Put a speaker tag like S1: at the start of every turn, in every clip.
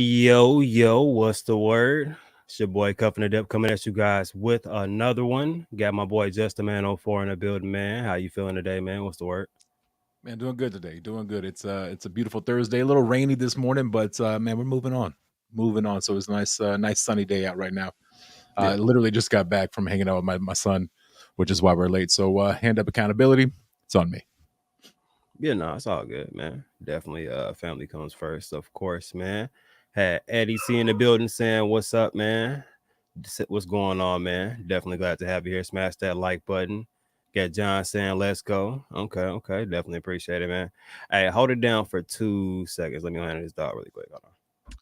S1: Yo, what's the word? It's your boy Cuffin the Dip coming at you guys with another one. Got my boy Just the Man 04 in the building, man. How you feeling today, man? What's the word?
S2: Man, doing good today. Doing good. It's a beautiful Thursday. A little rainy this morning, but man, we're moving on. Moving on. So it's nice sunny day out right now.
S1: Yeah.
S2: I literally just got back from hanging out with my son, which is why we're late. So hand up accountability. It's on me.
S1: Yeah, no, it's all good, man. Definitely family comes first, of course, man. Had Eddie C in the building saying, "What's up, man? What's going on, man? Definitely glad to have you here. Smash that like button." Got John saying, "Let's go." Okay. Definitely appreciate it, man. Hey, hold it down for 2 seconds. Let me handle this dog really quick. Hold on.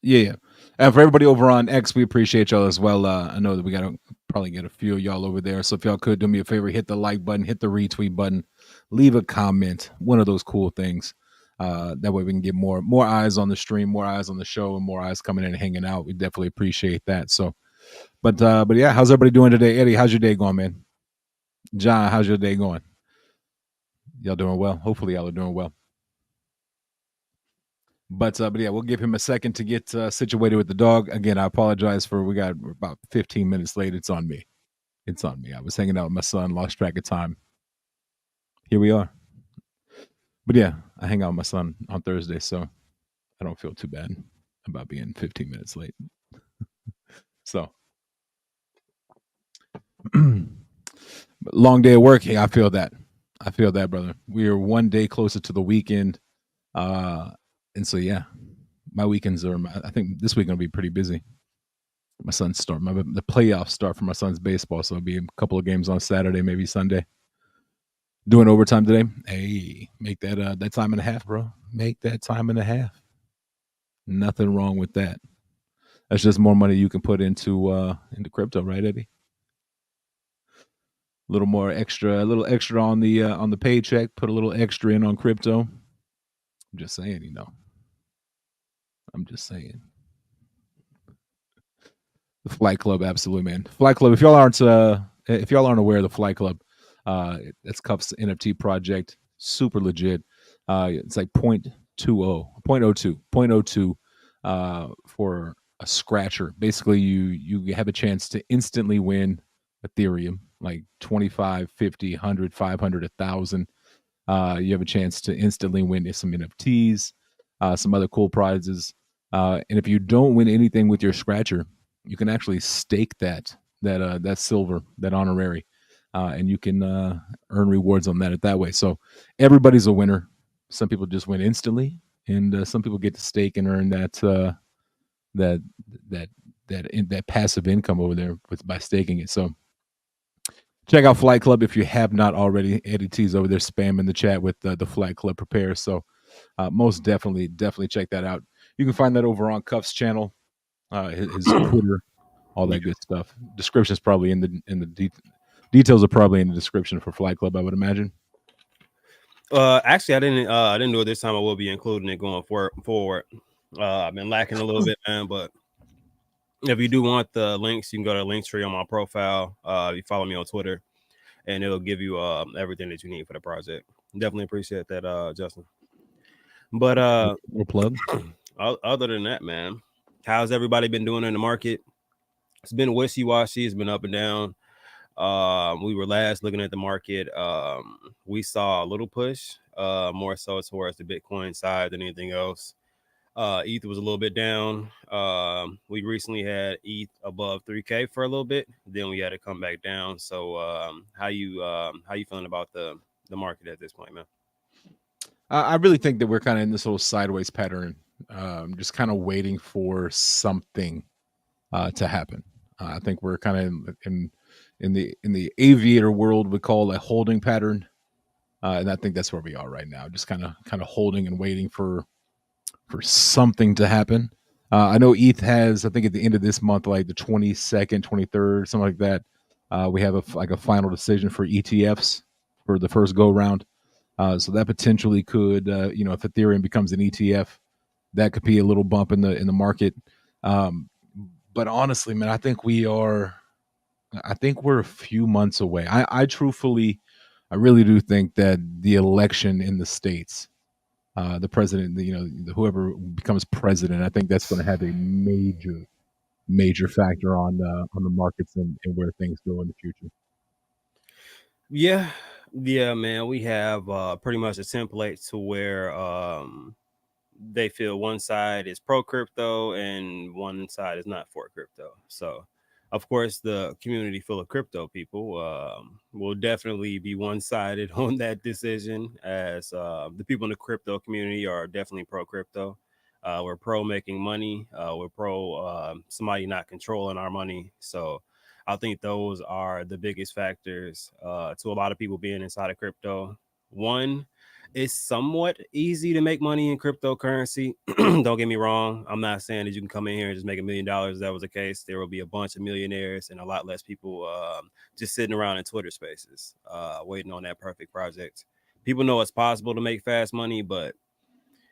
S2: Yeah. And for everybody over on X, we appreciate y'all as well. I know that we got to probably get a few of y'all over there. So if y'all could do me a favor, hit the like button, hit the retweet button, leave a comment, one of those cool things. That way we can get more eyes on the stream, more eyes on the show, and more eyes coming in and hanging out. We definitely appreciate that. So, but yeah, how's everybody doing today? Eddie, how's your day going, man? John, how's your day going? Y'all doing well? Hopefully y'all are doing well. But yeah, we'll give him a second to get situated with the dog. Again, I apologize for we're about 15 minutes late. It's on me. It's on me. I was hanging out with my son, lost track of time. Here we are. But yeah, I hang out with my son on Thursday, so I don't feel too bad about being 15 minutes late. So long day of work. Hey, I feel that. I feel that, brother. We are one day closer to the weekend. And so yeah, my weekends are I think this weekend will be pretty busy. My son's the playoffs start for my son's baseball, so it'll be a couple of games on Saturday, maybe Sunday. Doing overtime today. Hey, make that time and a half, bro. Make that time and a half. Nothing wrong with that. That's just more money you can put into crypto, right, Eddie? A little extra on the paycheck. Put a little extra in on crypto. I'm just saying, I'm just saying. The Flight Club, absolutely, man. Flight Club. If y'all aren't aware of the Flight Club, that's Cuff's NFT project. Super legit. It's like 0.02 for a scratcher. Basically, you have a chance to instantly win Ethereum, like 25, 50, 100, 500, 1,000. You have a chance to instantly win some NFTs, some other cool prizes. And if you don't win anything with your scratcher, you can actually stake that silver, that honorary, and you can earn rewards on that way. So everybody's a winner. Some people just win instantly, and some people get to stake and earn that passive income over there by staking it. So check out Flight Club if you have not already. Eddie T's over there spamming the chat with the Flight Club Prepare. So most definitely check that out. You can find that over on Cuff's channel, his Twitter, all that good stuff. Description is probably in the details are probably in the description for Flight Club, I would imagine.
S1: Actually, I didn't do it this time. I will be including it going forward. I've been lacking a little bit, man, but if you do want the links, you can go to the link tree on my profile. You follow me on Twitter, and it'll give you everything that you need for the project. Definitely appreciate that, Justin. But
S2: No plug.
S1: other than that, man, how's everybody been doing in the market? It's been wishy-washy. It's been up and down. We were last looking at the market. We saw a little push, more so towards the Bitcoin side than anything else. ETH was a little bit down. We recently had ETH above 3K for a little bit. Then we had to come back down. So how you feeling about the market at this point, man?
S2: I really think that we're kind of in this little sideways pattern, just kind of waiting for something to happen. I think we're kind of in the aviator world we call a holding pattern, and I think that's where we are right now. Just kind of holding and waiting for something to happen. I know ETH has, I think at the end of this month, like the 22nd, 23rd, something like that. We have a final decision for ETFs for the first go round. So that potentially could, if Ethereum becomes an ETF, that could be a little bump in the market. But honestly, man, I think we're a few months away. I really do think that the election in the States the president, whoever becomes president. I think that's going to have a major factor on the markets and where things go in the future.
S1: Yeah, yeah, man. We have pretty much a template to where they feel one side is pro crypto and one side is not for crypto. So, of course, the community full of crypto people will definitely be one sided on that decision, as the people in the crypto community are definitely pro crypto. We're pro making money. We're pro somebody not controlling our money. So, I think those are the biggest factors to a lot of people being inside of crypto. One, it's somewhat easy to make money in cryptocurrency. Don't get me wrong. I'm not saying that you can come in here and just make $1 million. If that was the case, there will be a bunch of millionaires and a lot less people just sitting around in Twitter spaces waiting on that perfect project. People know it's possible to make fast money, but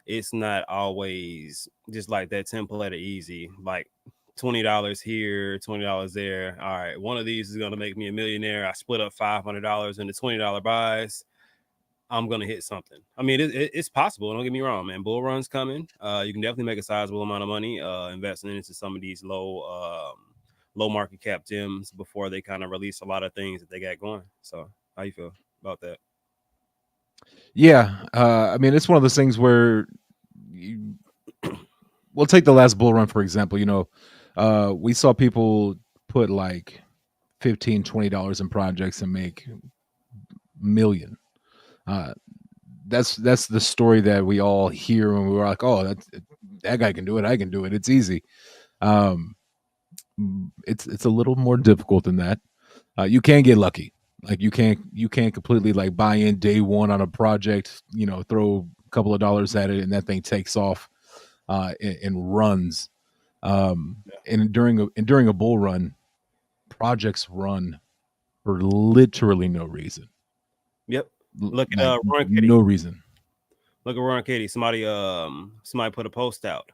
S1: it's not always just like that template of easy. Like $20 here, $20 there. All right, one of these is gonna make me a millionaire. I split up $500 into $20 buys. I'm gonna hit something. I mean, it's possible. Don't get me wrong, man. Bull run's coming. You can definitely make a sizable amount of money investing into some of these low market cap gems before they kind of release a lot of things that they got going. So, how you feel about that?
S2: Yeah, I mean, it's one of those things where we'll take the last bull run for example. We saw people put like $15-$20 in projects and make million. Uh, that's the story that we all hear when we were like, oh, that guy can do it. I can do it. It's easy. Um, it's a little more difficult than that. You can get lucky. Like you can't completely like buy in day one on a project. Throw a couple of dollars at it and that thing takes off and runs. And during a bull run, projects run for literally no reason.
S1: Yep. Look
S2: Like
S1: at Ron Kitty.
S2: no reason.
S1: Look at Ron Kitty. Somebody put a post out.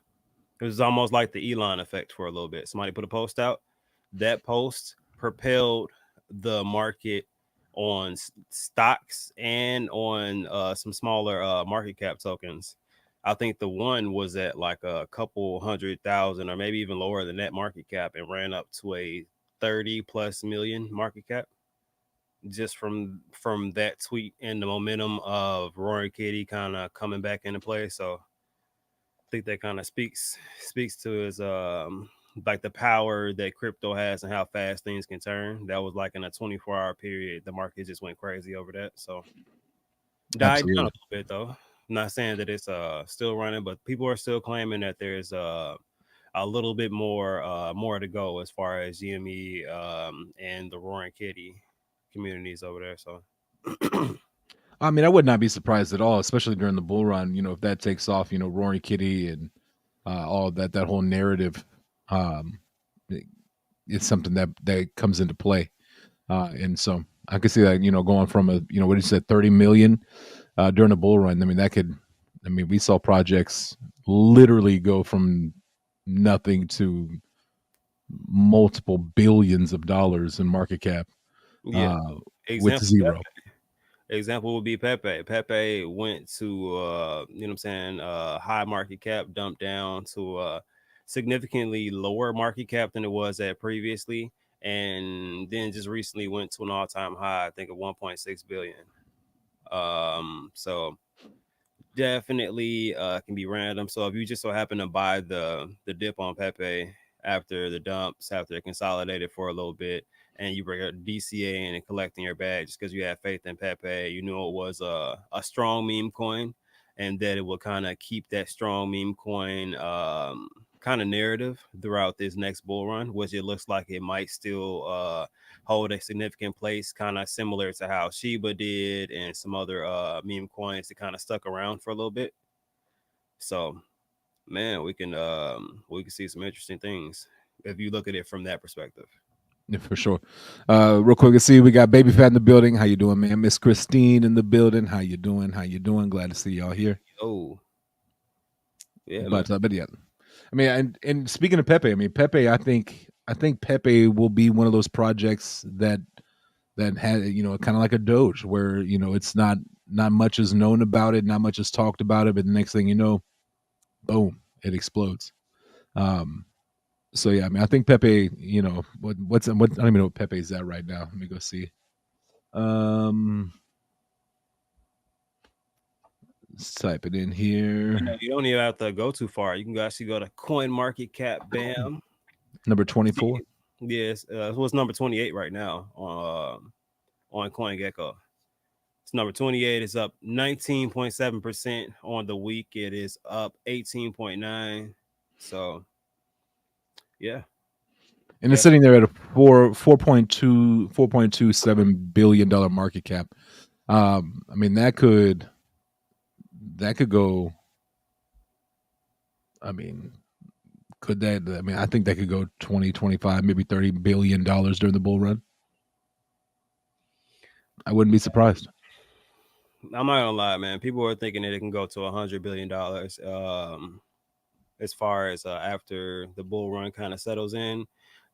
S1: It was almost like the Elon effect for a little bit. Somebody put a post out. That post propelled the market on stocks and on some smaller market cap tokens. I think the one was at like a couple 100,000 or maybe even lower than that market cap and ran up to a 30 plus million market cap just from that tweet and the momentum of Roaring Kitty kind of coming back into play. So I think that kind of speaks to his like the power that crypto has and how fast things can turn. That was like in a 24-hour period, the market just went crazy over that. So died down a
S2: Absolutely.
S1: little bit though. I'm not saying that it's still running, but people are still claiming that there's a little bit more to go as far as GME and the Roaring Kitty communities over there. So
S2: I mean, I would not be surprised at all, especially during the bull run. If that takes off, Roaring Kitty and all of that whole narrative, um, it's something that comes into play. And so I could see that, going from what you said, 30 million during the bull run. I mean, we saw projects literally go from nothing to multiple billions of dollars in market cap
S1: yeah,
S2: with
S1: example
S2: zero.
S1: example would be Pepe. Pepe went to you know what I'm saying, high market cap, dumped down to significantly lower market cap than it was at previously, and then just recently went to an all-time high, I think of 1.6 billion. So definitely can be random. So if you just so happen to buy the dip on Pepe after the dumps, after it consolidated for a little bit, and you bring a DCA in and collecting your bag just because you have faith in Pepe, you knew it was a strong meme coin, and that it will kind of keep that strong meme coin kind of narrative throughout this next bull run, which it looks like it might still hold a significant place, kind of similar to how Shiba did and some other meme coins that kind of stuck around for a little bit. So, man, we can see some interesting things if you look at it from that perspective.
S2: Yeah, for sure. Real quick, let's see. We got Baby Fat in the building. How you doing, man? Miss Christine in the building. How you doing? How you doing? Glad to see y'all here.
S1: Oh, yeah,
S2: but yeah, I mean, and speaking of Pepe, I mean Pepe. I think Pepe will be one of those projects that had kind of like a Doge, where it's not not much is known about it, not much is talked about it, but the next thing you know, boom, it explodes. So yeah, I mean, I think Pepe, what I don't even know what Pepe is at right now. Let me go see. Let's type it in here.
S1: You don't even have to go too far. You can actually go to Coin Market Cap. Bam.
S2: Number 24.
S1: Yes, what's number 28 right now on CoinGecko. It's number 28. It's up 19.7% on the week. It is up 18.9. So, yeah.
S2: And it's sitting there at a 4.27 billion dollar market cap. I mean, that could go. I mean, could that? I mean, I think that could go 20, 25, maybe $30 billion during the bull run. I wouldn't be surprised.
S1: I'm not gonna lie, man. People are thinking that it can go to $100 billion. As far as after the bull run kind of settles in,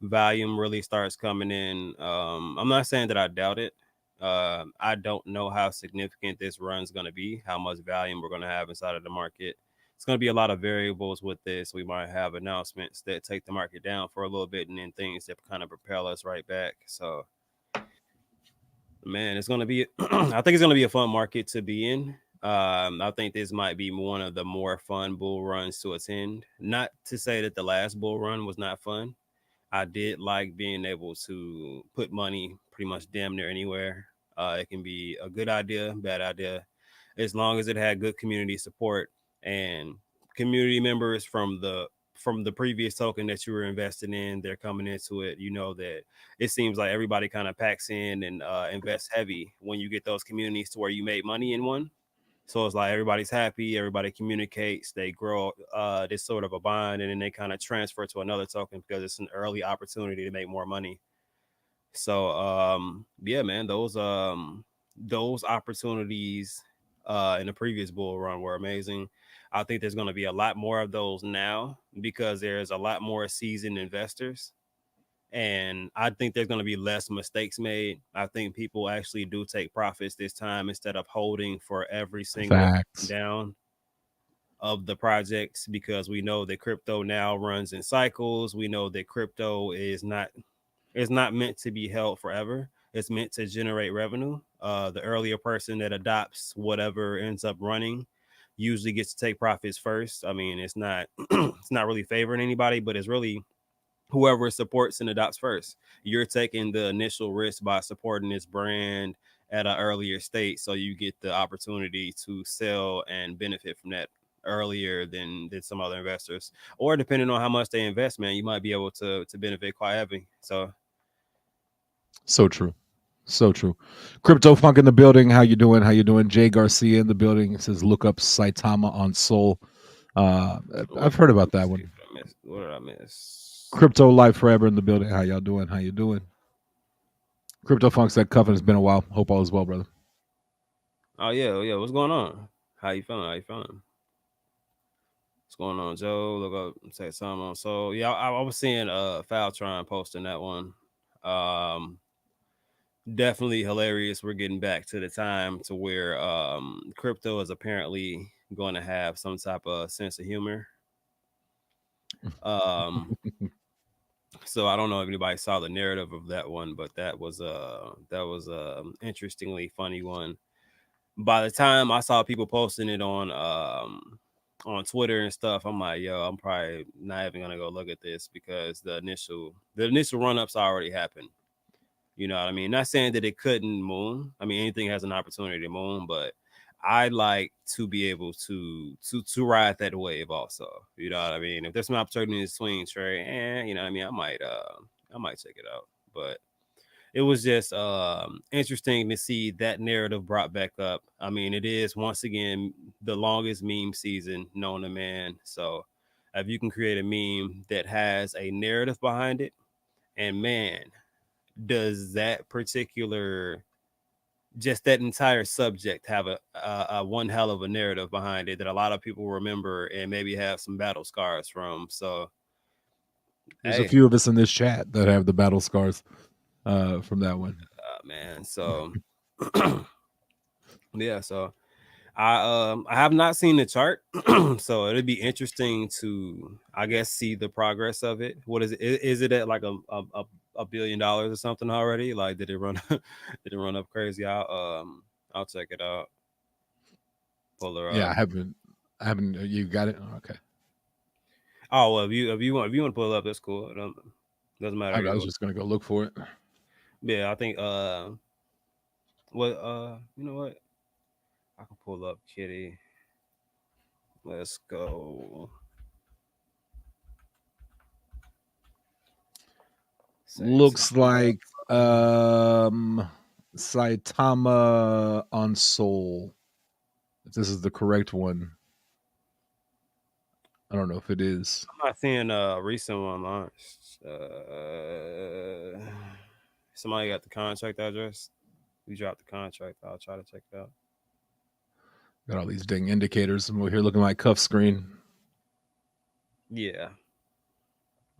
S1: volume really starts coming in. I'm not saying that I doubt it. I don't know how significant this run's going to be, how much volume we're going to have inside of the market. It's going to be a lot of variables with this. We might have announcements that take the market down for a little bit and then things that kind of propel us right back. So, man, it's going to be, I think it's going to be a fun market to be in. I think this might be one of the more fun bull runs to attend. Not to say that the last bull run was not fun. I did like being able to put money pretty much damn near anywhere. It can be a good idea, bad idea, as long as it had good community support and community members from the previous token that you were investing in. They're coming into it. You know that it seems like everybody kind of packs in and invests heavy when you get those communities to where you made money in one. So it's like everybody's happy, everybody communicates, they grow this sort of a bond, and then they kind of transfer to another token because it's an early opportunity to make more money. So yeah, man, those opportunities in the previous bull run were amazing. I think there's going to be a lot more of those now because there's a lot more seasoned investors. And I think there's going to be less mistakes made. I think people actually do take profits this time instead of holding for every single down of the projects, because we know that crypto now runs in cycles. We know that crypto is not meant to be held forever. It's meant to generate revenue. The earlier person that adopts whatever ends up running usually gets to take profits first. I mean, it's not it's not really favoring anybody, but it's really whoever supports and adopts first. You're taking the initial risk by supporting this brand at an earlier state, so you get the opportunity to sell and benefit from that earlier than some other investors. Or depending on how much they invest, man, you might be able to benefit quite heavy. So
S2: true. So true. Crypto Funk in the building. How you doing? How you doing? Jay Garcia in the building. It says look up Saitama on Sol. I've heard about that one.
S1: What did I miss?
S2: Crypto Life Forever in the building. How y'all doing? How you doing? Crypto Funk said Cuffin, it's been a while. Hope all is well, brother.
S1: Oh yeah. What's going on? How you feeling? What's going on, Joe? Look up, say something on Sol. Yeah, I was seeing Faltron posting that one. Definitely hilarious. We're getting back to the time to where crypto is apparently going to have some type of sense of humor. So I don't know if anybody saw the narrative of that one, but that was a interestingly funny one. By the time I saw people posting it on Twitter and stuff, I'm like, yo, I'm probably not even gonna go look at this because the initial run-ups already happened. You know what I mean? Not saying that it couldn't moon. I mean, anything has an opportunity to moon, but I like to be able to ride that wave also. You know what I mean? If there's an opportunity to swing trade, you know what I mean, I might check it out. But it was just interesting to see that narrative brought back up. I mean, it is once again the longest meme season known to man. So if you can create a meme that has a narrative behind it, and man, does that particular just that entire subject have a one hell of a narrative behind it that a lot of people remember and maybe have some battle scars from. So
S2: there's a few of us in this chat that have the battle scars from that one.
S1: Man, so Yeah, so I have not seen the chart, so it'd be interesting to I guess see the progress of it. What is it? Is it at like $1 billion or something already? Like did it run did it run up crazy? I'll check it out. Pull her
S2: Yeah,
S1: up.
S2: I haven't. You got it. Okay.
S1: Oh well, if you want to pull it up, that's cool. It doesn't matter
S2: I
S1: either
S2: was
S1: way.
S2: just gonna go look for it.
S1: Yeah, I think what you know what? I can pull up Kitty. Let's go. Say
S2: Looks like Saitama on Soul. If this is the correct one, I don't know if it is.
S1: I'm not seeing a recent one launched. Somebody got the contract address. We dropped the contract. I'll try to check it out.
S2: Got all these dang indicators. I'm over here looking like cuff screen.
S1: Yeah.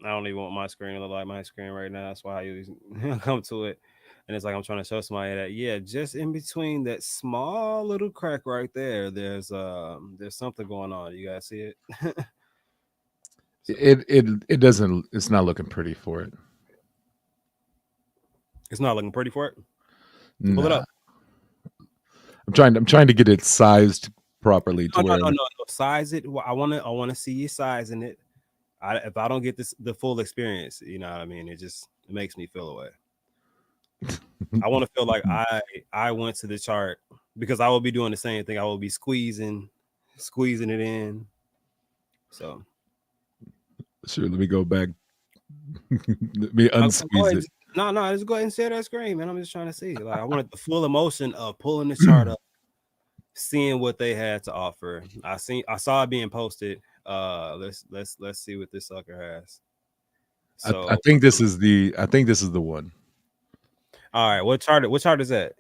S1: I don't even want my screen to look like my screen right now. That's why I usually come to it. And it's like I'm trying to show somebody that yeah, just in between that small little crack right there, there's something going on. You guys see it? So
S2: It doesn't. It's not looking pretty for it.
S1: it's not looking pretty for it. Pull it
S2: Nah.
S1: up.
S2: I'm trying to get it sized properly to
S1: No, no,
S2: where
S1: no, no, no. Size it. I wanna see you sizing it. If I don't get this the full experience, you know what I mean. It makes me feel away. I want to feel like I went to the chart because I will be doing the same thing. I will be squeezing it in. So
S2: sure, let me go back. Let me
S1: go
S2: unsqueeze
S1: ahead.
S2: it.
S1: No, no, just go ahead and share that screen, man. I'm just trying to see. Like I wanted the full emotion of pulling the chart up, seeing what they had to offer. I saw it being posted. Let's see what this sucker has.
S2: I
S1: So
S2: think this is the one.
S1: all right, what chart is that?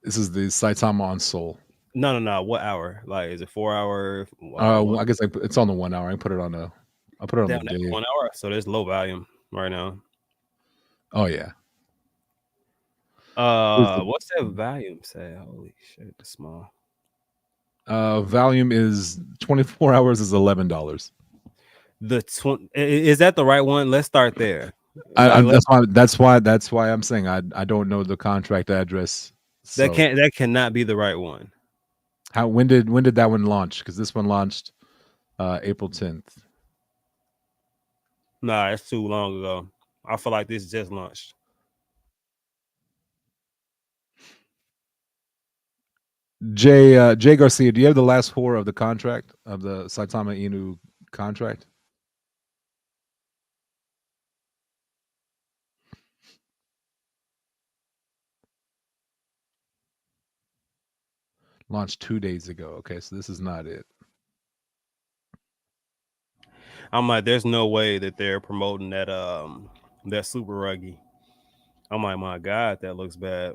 S2: This is the Saitama on Soul.
S1: No, no, no. What hour? Like, is it 4 hour?
S2: I guess it's on the 1 hour. I can put it on the. I'll put it on the
S1: Down at
S2: day.
S1: 1 hour. So there's low volume right now.
S2: Oh yeah. Here's the
S1: What's that volume say? Holy shit, it's small.
S2: volume is 24 hours is $11.
S1: Is that the right one? Let's start there. Like
S2: That's why I'm saying I don't know the contract address. So
S1: that cannot be the right one.
S2: when did that one launch? Because this one launched April 10th.
S1: Nah, it's too long ago. I feel like this just launched.
S2: Jay Garcia, do you have the last four of the contract of the Saitama Inu contract? Launched 2 days ago. Okay, so this is not it.
S1: I'm like, there's no way that they're promoting that super ruggy. I'm like, my God, that looks bad.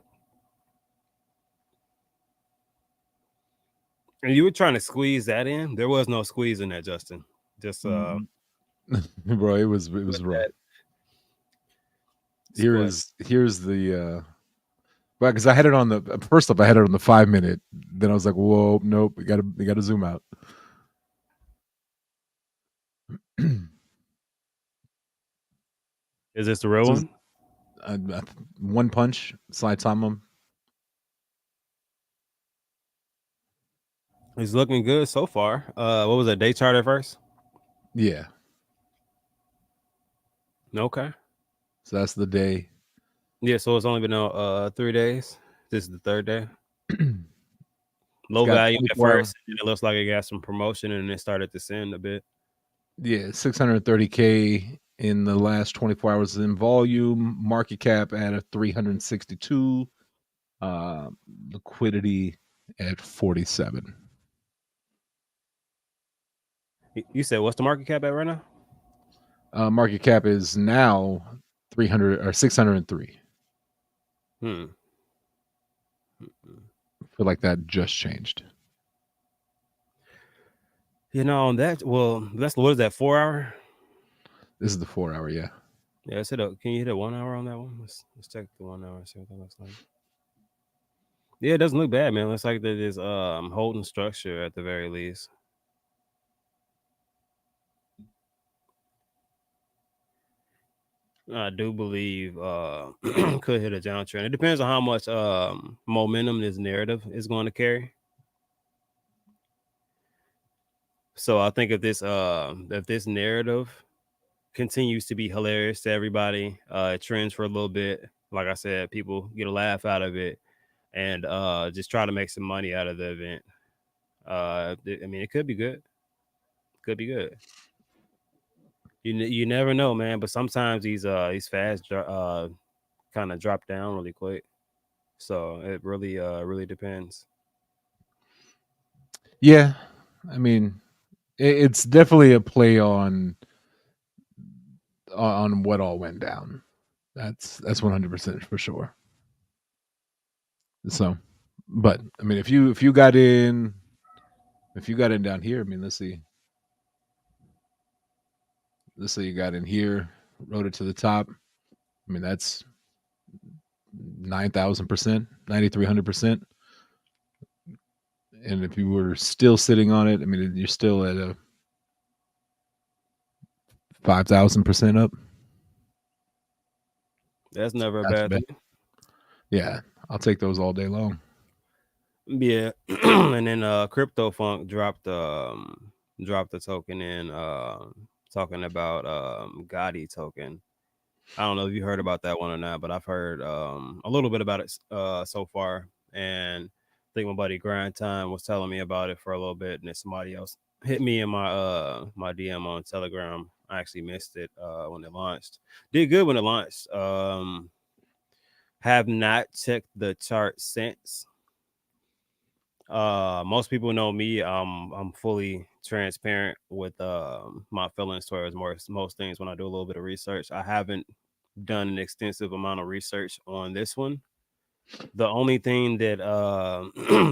S1: And you were trying to squeeze that in. There was no squeeze in that, Justin. Just
S2: Bro, it was rough. Here's the well, because I had it on the first off, I had it on the 5 minute. Then I was like, whoa, nope, we gotta zoom out.
S1: Is this the real one?
S2: One punch, Saitama.
S1: He's looking good so far. What was that day chart at first?
S2: Yeah.
S1: Okay.
S2: So that's the day.
S1: Yeah, so it's only been 3 days. This is the third day. Low value at first, and it looks like it got some promotion and it started to send a bit.
S2: Yeah, 630K in the last 24 hours in volume, market cap at a 362, liquidity at 47.
S1: You said what's the market cap at right now?
S2: Market cap is now 300 or 603. I feel like that just changed.
S1: You know, that's what is that, 4 hour?
S2: This is the 4 hour, yeah.
S1: Yeah, can you hit a 1 hour on that one? Let's check the 1 hour, see what that looks like. Yeah, it doesn't look bad, man. Looks like there is holding structure at the very least. I do believe could hit a downtrend. It depends on how much momentum this narrative is going to carry. So I think if this narrative continues to be hilarious to everybody, it trends for a little bit. Like I said, people get a laugh out of it and just try to make some money out of the event. I mean, it could be good. Could be good. You never know, man. But sometimes these fads kind of drop down really quick. So it really depends.
S2: Yeah, I mean, it's definitely a play on what all went down. That's 100% for sure. So, but I mean, if you got in, if you got in down here, I mean, let's see. Let's say you got in here, rode it to the top. I mean, that's 9,000%, 9,300%. And if you were still sitting on it, I mean, you're still at a 5,000% up.
S1: That's never a
S2: Not too
S1: bad
S2: bad.
S1: thing.
S2: Yeah, I'll take those all day long.
S1: Yeah, and then CryptoFunk dropped the token in talking about Gotti token. I don't know if you heard about that one or not, but I've heard a little bit about it so far. And I think my buddy Grind Time was telling me about it for a little bit, and then somebody else hit me in my DM on Telegram. I actually missed it when it launched. Did good when it launched. Have not checked the chart since. Most people know me. I'm fully transparent with my feelings towards most things when I do a little bit of research. I haven't done an extensive amount of research on this one. The only thing that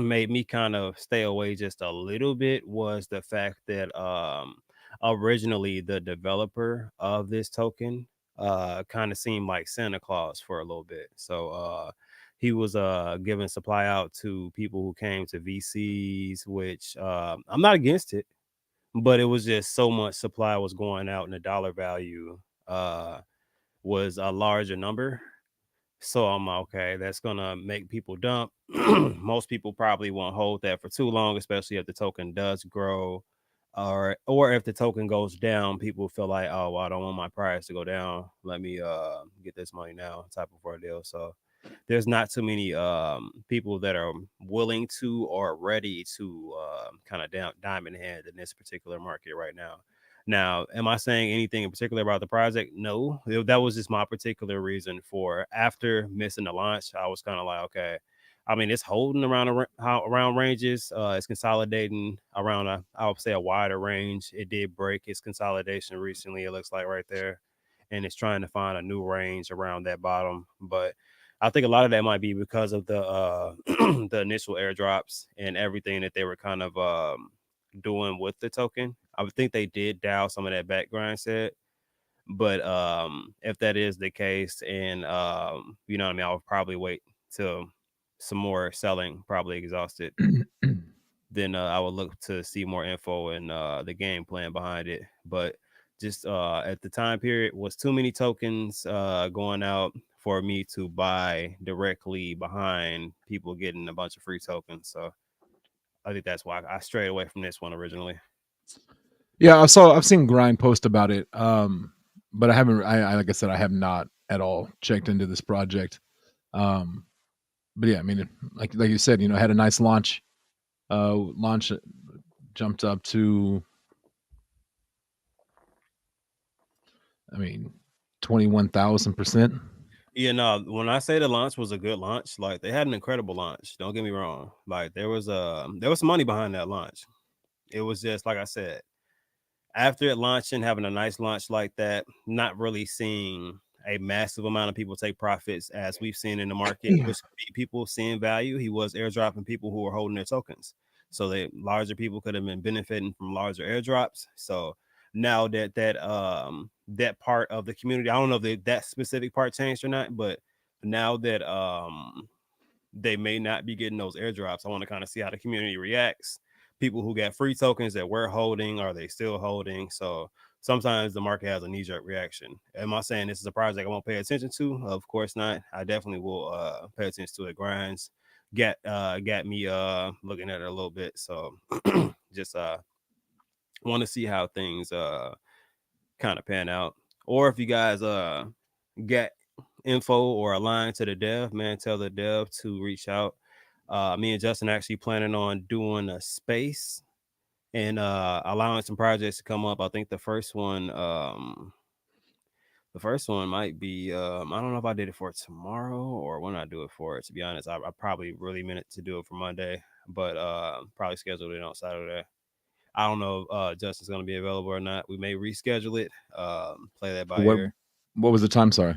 S1: made me kind of stay away just a little bit was the fact that originally the developer of this token kind of seemed like Santa Claus for a little bit. So he was giving supply out to people who came to VCs, which I'm not against it, but it was just so much supply was going out and the dollar value was a larger number. So I'm like, okay, that's gonna make people dump. Most people probably won't hold that for too long, especially if the token does grow, or if the token goes down. People feel like, oh, well, I don't want my price to go down. Let me get this money now, type of ordeal. So there's not too many people that are willing to or ready to kind of down diamond hand in this particular market right now. Now, am I saying anything in particular about the project? No, that was just my particular reason for after missing the launch. I was kind of like, okay, I mean, it's holding around around ranges. It's consolidating around I would say a wider range. It did break its consolidation recently. It looks like right there, and it's trying to find a new range around that bottom. But I think a lot of that might be because of the the initial airdrops and everything that they were kind of doing with the token. I would think they did dial some of that background set, but if that is the case, and you know what I mean, I would probably wait till some more selling, probably exhausted. Then I would look to see more info and the game plan behind it. But just at the time period was too many tokens going out for me to buy directly behind people getting a bunch of free tokens. So I think that's why I strayed away from this one originally.
S2: Yeah, I've seen Grind post about it. But I haven't I like I said, I have not at all checked into this project. Um, but yeah, I mean, like you said, had a nice launch. Launch jumped up to, I mean, 21,000%.
S1: Yeah, no, when I say the launch was a good launch, like they had an incredible launch. Don't get me wrong. Like there was some money behind that launch. It was just like I said, after it launching, having a nice launch like that, not really seeing a massive amount of people take profits as we've seen in the market, which could be people seeing value. He was airdropping people who were holding their tokens. So that larger people could have been benefiting from larger airdrops. So now that part of the community, I don't know if that specific part changed or not, but now that they may not be getting those airdrops. I want to kind of see how the community reacts. People who got free tokens that we're holding, are they still holding? So sometimes the market has a knee jerk reaction. Am I saying this is a project I won't pay attention to? Of course not. I definitely will pay attention to it. Grinds got me looking at it a little bit. So just want to see how things kind of pan out. Or if you guys get info or a line to the dev, man, tell the dev to reach out. Me and Justin actually planning on doing a space and allowing some projects to come up. I think the first one might be I don't know if I did it for tomorrow or when I do it for it. To be honest, I probably really meant it to do it for Monday, but probably scheduled it on Saturday. I don't know if Justin's going to be available or not. We may reschedule it. Play that by
S2: What
S1: ear.
S2: what was the time? Sorry.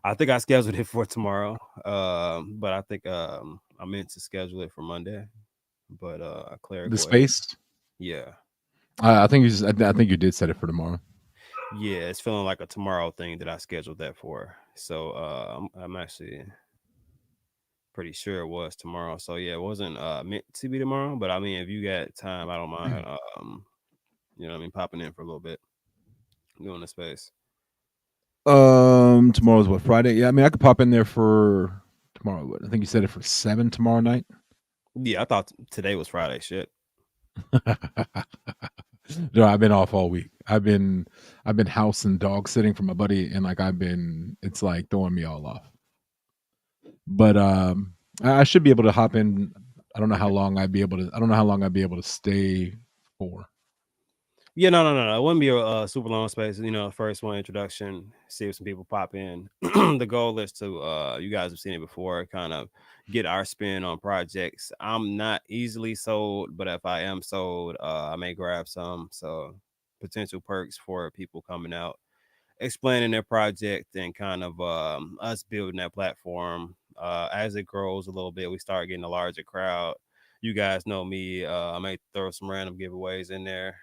S1: I think I scheduled it for tomorrow, but I think I meant to schedule it for Monday. But
S2: The
S1: clerical error.
S2: space.
S1: Yeah,
S2: I think you just. I think you did set it for tomorrow.
S1: yeah, it's feeling like a tomorrow thing that I scheduled that for. So I'm actually pretty sure it was tomorrow. So yeah, it wasn't meant to be tomorrow. But I mean, if you got time, I don't mind. You know what I mean, popping in for a little bit, doing the space.
S2: Tomorrow's what, Friday? Yeah, I mean, I could pop in there for tomorrow. What, I think you said it for 7 tomorrow night.
S1: Yeah, I thought today was Friday. Shit.
S2: No, I've been off all week. I've been house and dog sitting for my buddy, and like it's like throwing me all off. But I should be able to hop in. I don't know how long I'd be able to. I don't know how long I'd be able to stay for.
S1: Yeah, no. It wouldn't be a super long space. You know, first one introduction, see if some people pop in. The goal is to, you guys have seen it before, kind of get our spin on projects. I'm not easily sold, but if I am sold, I may grab some. So potential perks for people coming out, explaining their project, and kind of us building that platform. As it grows a little bit, we start getting a larger crowd. You guys know me. I may throw some random giveaways in there,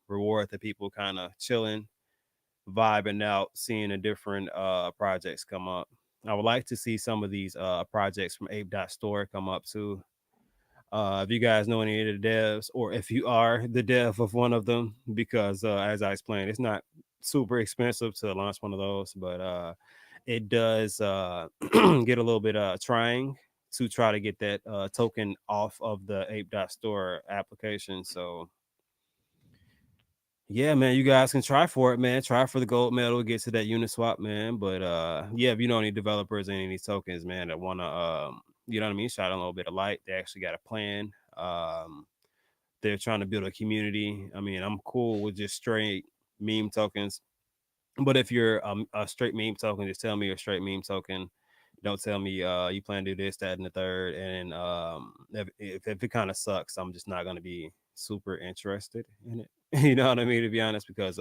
S1: reward the people kind of chilling, vibing out, seeing the different projects come up. I would like to see some of these projects from Ape Store come up too. If you guys know any of the devs, or if you are the dev of one of them, because as I explained, it's not super expensive to launch one of those, but it does get a little bit trying to try to get that token off of the Ape Store application. So yeah, man, you guys can try for it, man. Try for the gold medal, get to that Uniswap, man. But yeah, if you know any developers, any of these tokens, man, that wanna you know what I mean, shine a little bit of light. They actually got a plan. They're trying to build a community. I mean, I'm cool with just straight meme tokens. But if you're a straight meme token, just tell me you're a straight meme token. Don't tell me you plan to do this, that, and the third. And if it kind of sucks, I'm just not gonna be super interested in it. You know what I mean? To be honest, because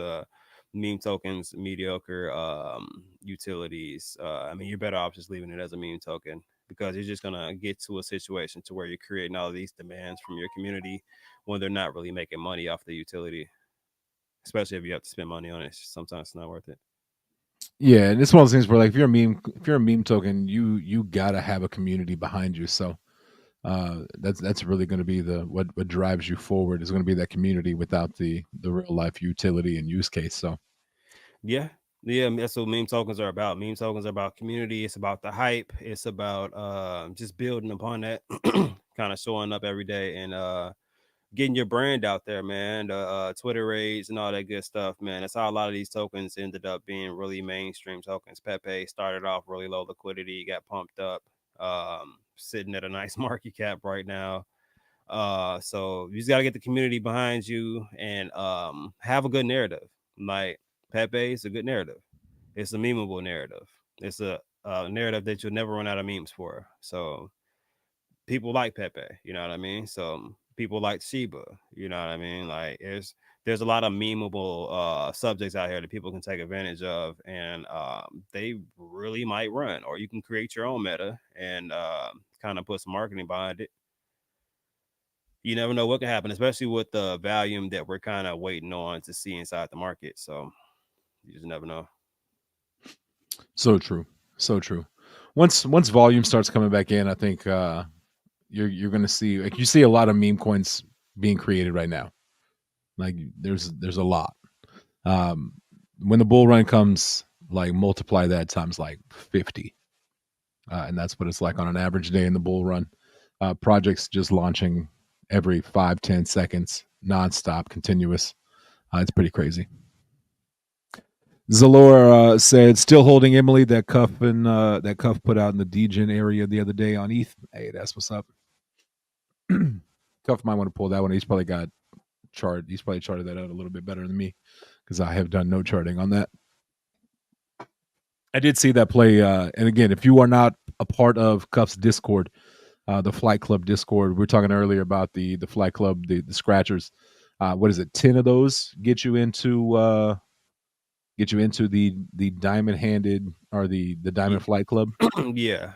S1: meme tokens, mediocre utilities. I mean, you're better off just leaving it as a meme token, because you're just gonna get to a situation to where you're creating all of these demands from your community when they're not really making money off the utility, especially if you have to spend money on it. Sometimes it's not worth it.
S2: Yeah, and it's one of those things where like if you're a meme token, you gotta have a community behind you. So that's really going to be the what drives you forward is going to be that community without the real life utility and use case. So
S1: Yeah. Yeah, that's what meme tokens are about. Meme tokens are about community. It's about the hype. It's about just building upon that, kind of showing up every day and getting your brand out there, man. The Twitter raids and all that good stuff, man. That's how a lot of these tokens ended up being really mainstream tokens. Pepe started off really low liquidity, got pumped up, sitting at a nice market cap right now. So you just gotta get the community behind you and have a good narrative. Like Pepe is a good narrative. It's a memeable narrative. It's a narrative that you'll never run out of memes for. So people like Pepe, you know what I mean? So people like Shiba, you know what I mean? Like there's a lot of memeable subjects out here that people can take advantage of, and they really might run. Or you can create your own meta and kind of put some marketing behind it. You never know what can happen, especially with the volume that we're kind of waiting on to see inside the market. So you just never know.
S2: so true, so true. once volume starts coming back in, I think you're going to see, like, you see a lot of meme coins being created right now. Like there's a lot. Um, when the bull run comes, like multiply that times like 50, and that's what it's like on an average day in the bull run. Projects just launching every 5-10 seconds, nonstop, continuous. It's pretty crazy. Zalora said, still holding Emily, that cuff and that cuff put out in the degen area the other day on ETH. Hey, that's what's up. Cuff might want to pull that one. He's probably got chart. He's probably charted that out a little bit better than me because I have done no charting on that. I did see that play. And again, if you are not a part of Cuff's Discord, the Flight Club Discord, we were talking earlier about the Flight Club, the scratchers. What is it? 10 of those get you into the diamond handed or the diamond flight club.
S1: Yeah.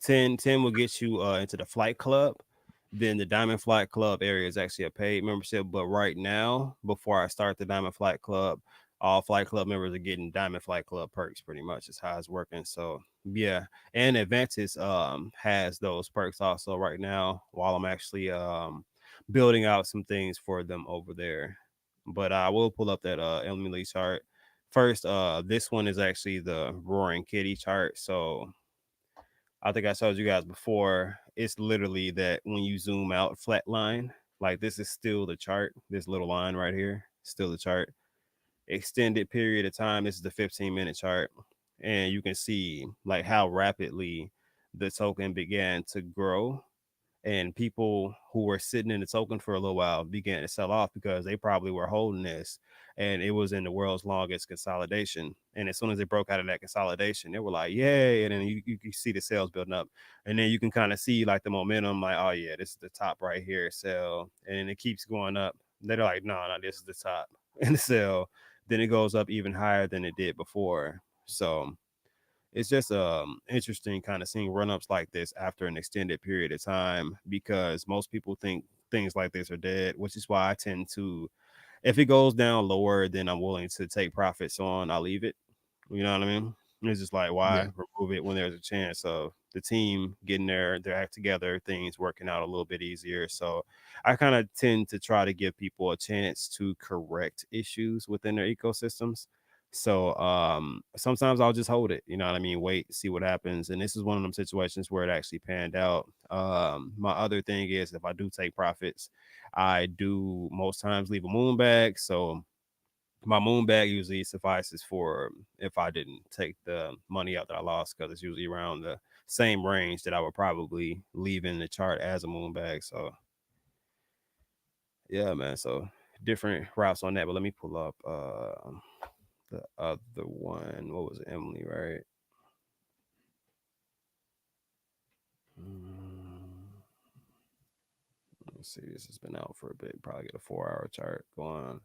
S1: 10 will get you into the flight club. Then the Diamond Flight Club area is actually a paid membership. But right now, before I start the Diamond Flight Club, all Flight Club members are getting Diamond Flight Club perks pretty much. Is how it's working. So yeah. And Advantis has those perks also right now while I'm actually building out some things for them over there. But I will pull up that Emily chart. First, this one is actually the Roaring Kitty chart. So I think I showed you guys before. It's literally that when you zoom out, flat line, like this is still the chart. This little line right here, still the chart. Extended period of time. This is the 15-minute chart. And you can see like how rapidly the token began to grow, and people who were sitting in the token for a little while began to sell off because they probably were holding this, and it was in the world's longest consolidation. And as soon as they broke out of that consolidation, they were like, yay. And then you see the sales building up, and then you can kind of see like the momentum, like, oh yeah, this is the top right here, sell. And then it keeps going up. They're like, no, this is the top and the sell. Then it goes up even higher than it did before. So it's just interesting kind of seeing run-ups like this after an extended period of time, because most people think things like this are dead, which is why I tend to, if it goes down lower then I'm willing to take profits on, I'll leave it. You know what I mean? It's just like, why
S2: Yeah.
S1: remove it when there's a chance of the team getting their act together, things working out a little bit easier. So I kind of tend to try to give people a chance to correct issues within their ecosystems. So sometimes I'll just hold it, you know what I mean? Wait, see what happens. And this is one of them situations where it actually panned out. My other thing is, if I do take profits, I do most times leave a moon bag. So my moon bag usually suffices for if I didn't take the money out that I lost, because it's usually around the same range that I would probably leave in the chart as a moon bag. So yeah, man. So different routes on that. But let me pull up the other one. What was it? Emily, right? Let's see. This has been out for a bit. Probably get a 4-hour chart going.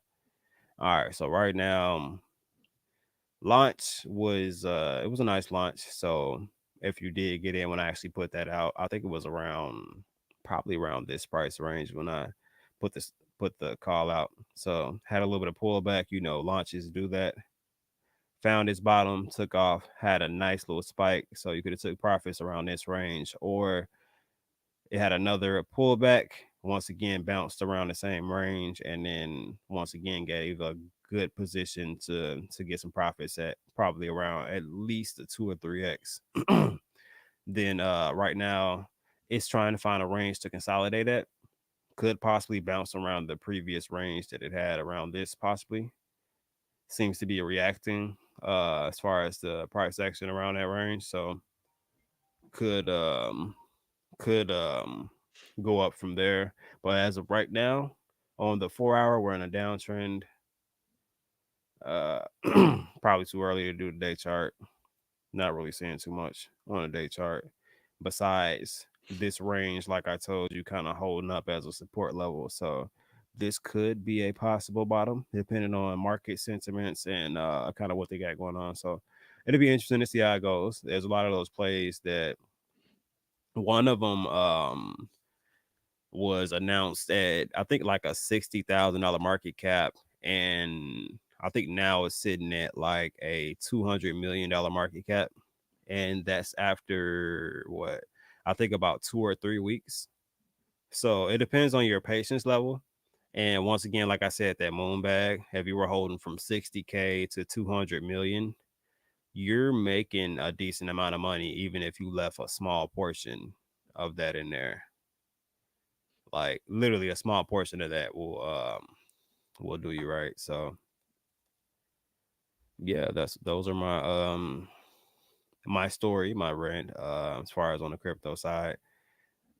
S1: All right. So right now, launch was it was a nice launch. So if you did get in when I actually put that out, I think it was around, probably around this price range when I put the call out. So had a little bit of pullback. You know, launches do that. Found its bottom, took off, had a nice little spike. So you could have took profits around this range, or it had another pullback. Once again, bounced around the same range, and then once again gave a good position to get some profits at probably around at least a 2 or 3x. Then right now, it's trying to find a range to consolidate at. Could possibly bounce around the previous range that it had around this, possibly. Seems to be reacting as far as the price action around that range. So could go up from there. But as of right now, on the 4 hour, we're in a downtrend. Uh, probably too early to do the day chart. Not really seeing too much on a day chart. Besides this range, like I told you, kind of holding up as a support level. So this could be a possible bottom, depending on market sentiments and kind of what they got going on. So it'll be interesting to see how it goes. There's a lot of those plays that, one of them was announced at, I think, like a $60,000 market cap, and I think now it's sitting at like a $200 million market cap. and that's after what I think about 2 or 3 weeks. So it depends on your patience level. And once again, like I said, that moon bag, if you were holding from 60K to 200 million, you're making a decent amount of money, even if you left a small portion of that in there. Like literally a small portion of that will do you right. So yeah, those are my story, my rant, as far as on the crypto side.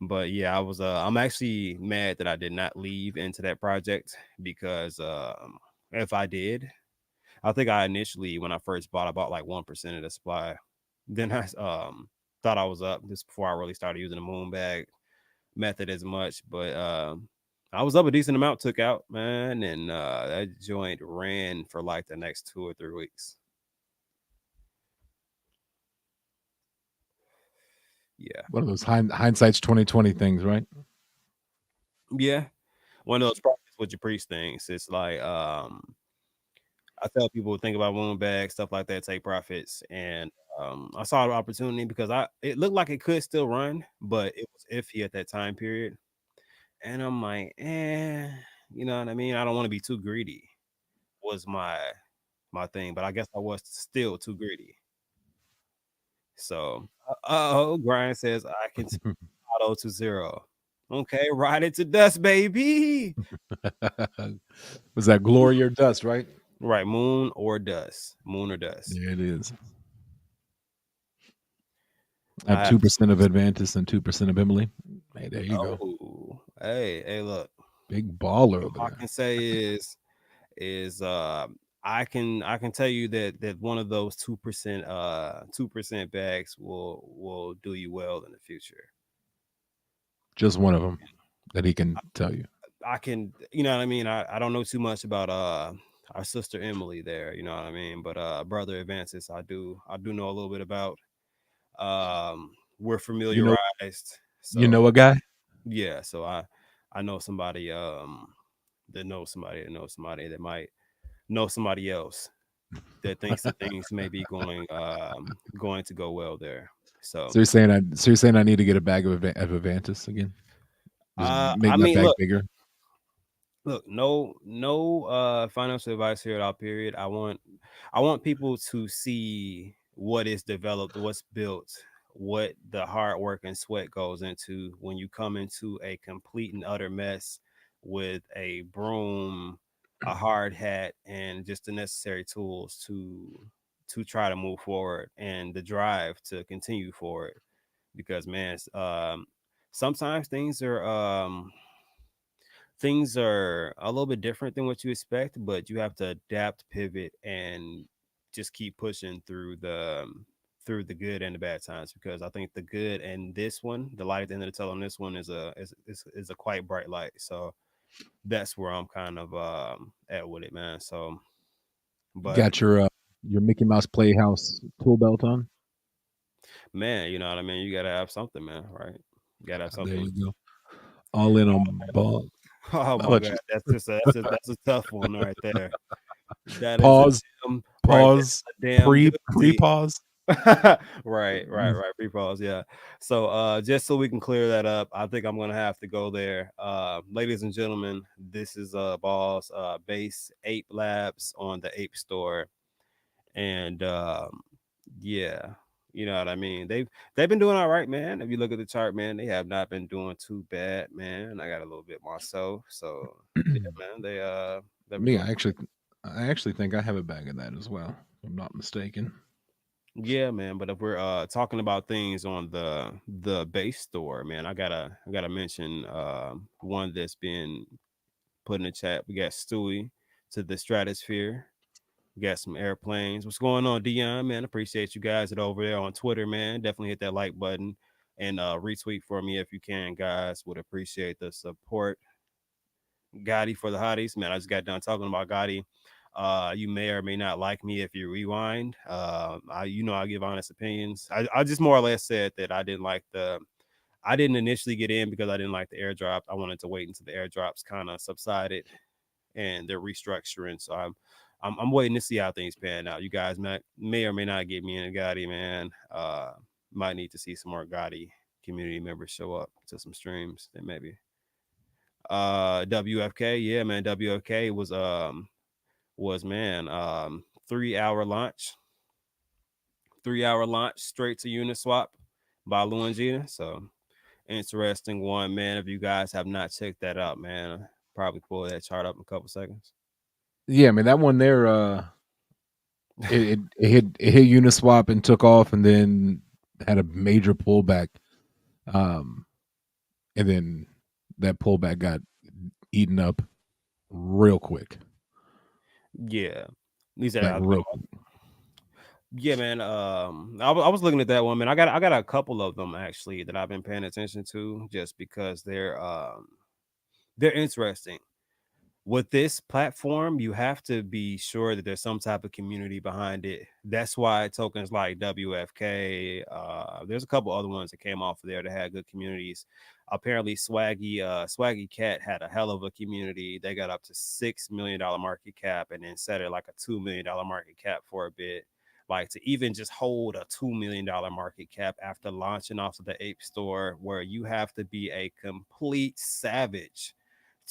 S1: But yeah, I'm actually mad that I did not leave into that project because if I did, I think I initially when I first bought, I bought like 1% of the supply. Then I thought I was up just before I really started using the moon bag method as much, but I was up a decent amount, took out, man, and that joint ran for like the next 2 or 3 weeks. Yeah.
S2: One of those hindsight's 2020 things, right?
S1: Yeah. One of those profits with your priest things. It's like I tell people think about moon bags, stuff like that, take profits. And I saw an opportunity because it looked like it could still run, but it was iffy at that time period. And I'm like, you know what I mean? I don't want to be too greedy, was my thing, but I guess I was still too greedy. So oh, Brian says I can take auto to zero. Okay, ride it to dust, baby.
S2: Was that glory or dust, right?
S1: Right, moon or dust. Moon or dust.
S2: Yeah, it is. I have
S1: I have
S2: 2% of Advantis and 2% of Emily. Hey, there you go.
S1: oh hey, look.
S2: Big baller
S1: All
S2: over
S1: I
S2: there.
S1: can say is I can tell you that one of those 2% bags will do you well in the future.
S2: Just one of them that he can tell you.
S1: I can, you know what I mean? I don't know too much about our sister Emily there, you know what I mean? But brother Advances I do know a little bit about. We're
S2: You know,
S1: familiarized.
S2: you
S1: So
S2: know a guy.
S1: yeah, so I know somebody that knows somebody that knows somebody that might know somebody else that thinks that things may be going to go well there. So
S2: So you're saying I need to get a bag of Advantis again? Just make
S1: I
S2: my
S1: mean
S2: bag
S1: look,
S2: bigger.
S1: no financial advice here at all period. I want people to see what is developed, what's built, what the hard work and sweat goes into when you come into a complete and utter mess with a broom, a hard hat, and just the necessary tools to try to move forward and the drive to continue forward. Because man, sometimes things are a little bit different than what you expect, but you have to adapt, pivot, and just keep pushing through the good and the bad times. Because I think the good and this one, the light at the end of the tunnel on this one is a quite bright light. So that's where I'm kind of at with it, man. So,
S2: You
S1: but
S2: got your Mickey Mouse Playhouse tool belt on.
S1: man, you know what I mean. You gotta have something, man. Right? You gotta have
S2: There
S1: something.
S2: we go. All in on ball.
S1: Oh
S2: How
S1: my
S2: about
S1: god,
S2: you?
S1: that's a tough one right there. That is a
S2: Pause.
S1: damn right.
S2: Pause.
S1: That's a damn doozy.
S2: Pause.
S1: Right. Pre-pause, yeah. So just so we can clear that up, I think I'm gonna have to go there. Ladies and gentlemen, this is Balls Base Ape Labs on the Ape Store. And yeah, you know what I mean. They've been doing all right, man. If you look at the chart, man, they have not been doing too bad, man. I got a little bit myself. So yeah, man, they've been
S2: Me,
S1: doing.
S2: I actually think I have a bag of that as well. If I'm not mistaken.
S1: Yeah, man. But if we're talking about things on the base store, man, I gotta mention one that's been put in the chat. We got Stewie to the stratosphere. We got some airplanes. What's going on, Dion? Man, appreciate you guys that are over there on Twitter, man. Definitely hit that like button and retweet for me if you can, guys. Would appreciate the support. Gotti for the hotties, man. I just got done talking about Gotti. You may or may not like me if you rewind. I give honest opinions. I just more or less said that I didn't initially get in because I didn't like the airdrop. I wanted to wait until the airdrops kind of subsided and they're restructuring. So I'm waiting to see how things pan out. You guys may or may not get me in a Gotti, man. Might need to see some more Gotti community members show up to some streams. Then maybe. WFK, yeah, man. WFK was man 3 hour launch, 3 hour launch straight to Uniswap by Luangina. So interesting one, man. If you guys have not checked that out, man, probably pull that chart up in a couple seconds.
S2: Yeah, I mean that one there. It hit Uniswap and took off, and then had a major pullback. And then that pullback got eaten up real quick.
S1: Yeah, these are
S2: Like real quick.
S1: yeah, man. I was looking at that one, man. I got a couple of them actually that I've been paying attention to just because they're interesting. With this platform, you have to be sure that there's some type of community behind it. That's why tokens like WFK, there's a couple other ones that came off of there that had good communities. Apparently, Swaggy Cat had a hell of a community. They got up to $6 million market cap, and then set it like a $2 million market cap for a bit. Like to even just hold a $2 million market cap after launching off of the Ape Store, where you have to be a complete savage